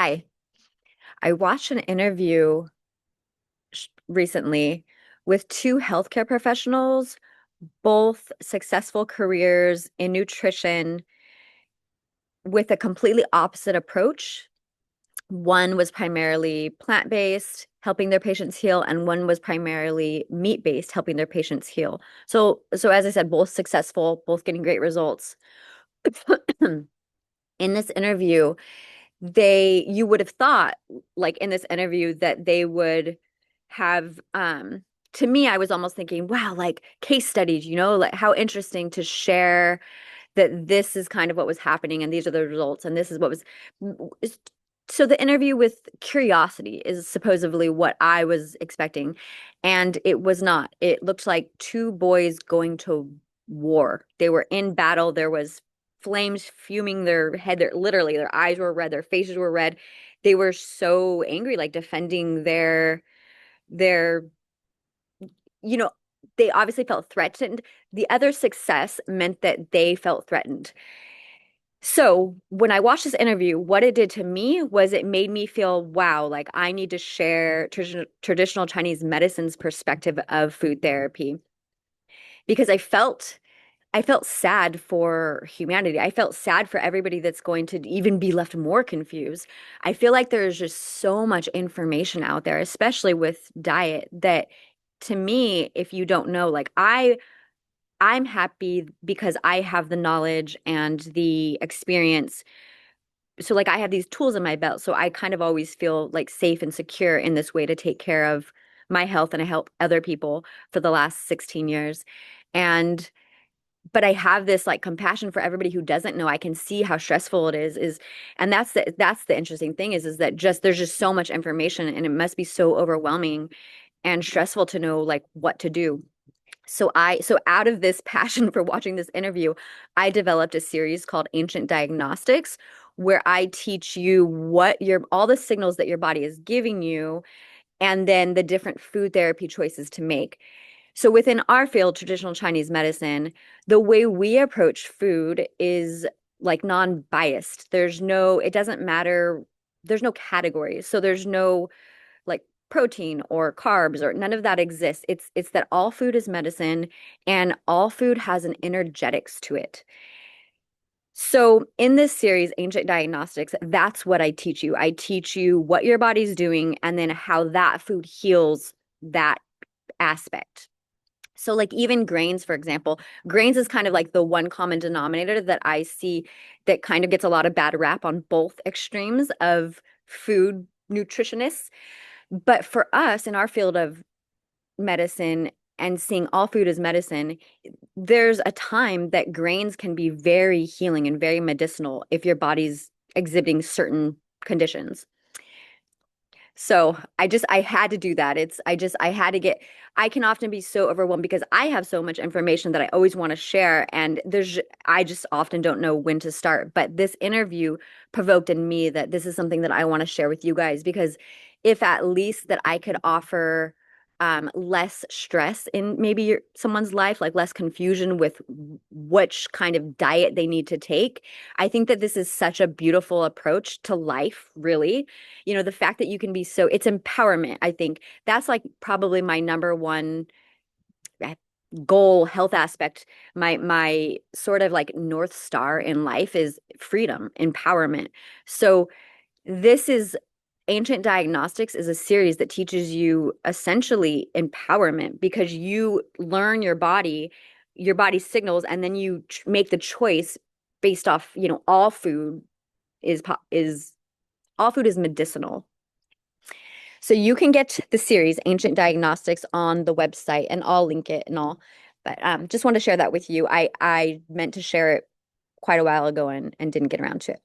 Hi. I watched an interview recently with two healthcare professionals, both successful careers in nutrition with a completely opposite approach. One was primarily plant-based, helping their patients heal, and one was primarily meat-based, helping their patients heal. So as I said, both successful, both getting great results. In this interview, you would have thought, like in this interview, that they would have to me, I was almost thinking, wow, like case studies, like how interesting to share that this is kind of what was happening and these are the results and this is what was so the interview with curiosity is supposedly what I was expecting, and it was not. It looked like two boys going to war. They were in battle. There was flames fuming their head. Literally, their eyes were red, their faces were red. They were so angry, like defending their you know, they obviously felt threatened. The other success meant that they felt threatened. So when I watched this interview, what it did to me was it made me feel, wow, like I need to share traditional Chinese medicine's perspective of food therapy because I felt sad for humanity. I felt sad for everybody that's going to even be left more confused. I feel like there's just so much information out there, especially with diet, that to me, if you don't know, like I'm happy because I have the knowledge and the experience. So like I have these tools in my belt, so I kind of always feel like safe and secure in this way to take care of my health, and I help other people for the last 16 years. And but I have this like compassion for everybody who doesn't know. I can see how stressful it is and that's the interesting thing is that just there's just so much information and it must be so overwhelming and stressful to know like what to do. So out of this passion for watching this interview, I developed a series called Ancient Diagnostics where I teach you what your all the signals that your body is giving you and then the different food therapy choices to make. So within our field, traditional Chinese medicine, the way we approach food is like non-biased. It doesn't matter, there's no categories. So there's no like protein or carbs or none of that exists. It's that all food is medicine and all food has an energetics to it. So in this series, Ancient Diagnostics, that's what I teach you. I teach you what your body's doing and then how that food heals that aspect. So like even grains, for example, grains is kind of like the one common denominator that I see that kind of gets a lot of bad rap on both extremes of food nutritionists. But for us in our field of medicine and seeing all food as medicine, there's a time that grains can be very healing and very medicinal if your body's exhibiting certain conditions. So I had to do that. I had to I can often be so overwhelmed because I have so much information that I always want to share. And I just often don't know when to start. But this interview provoked in me that this is something that I want to share with you guys because if at least that I could offer less stress in maybe someone's life, like less confusion with which kind of diet they need to take. I think that this is such a beautiful approach to life, really. The fact that you can be it's empowerment. I think that's like probably my number one uh, goal, health aspect. My sort of like North Star in life is freedom, empowerment. So this is Ancient Diagnostics is a series that teaches you essentially empowerment because you learn your body's signals, and then you make the choice based off, is is all food is medicinal. So you can get the series Ancient Diagnostics on the website, and I'll link it and all. But just want to share that with you. I meant to share it quite a while ago and didn't get around to it.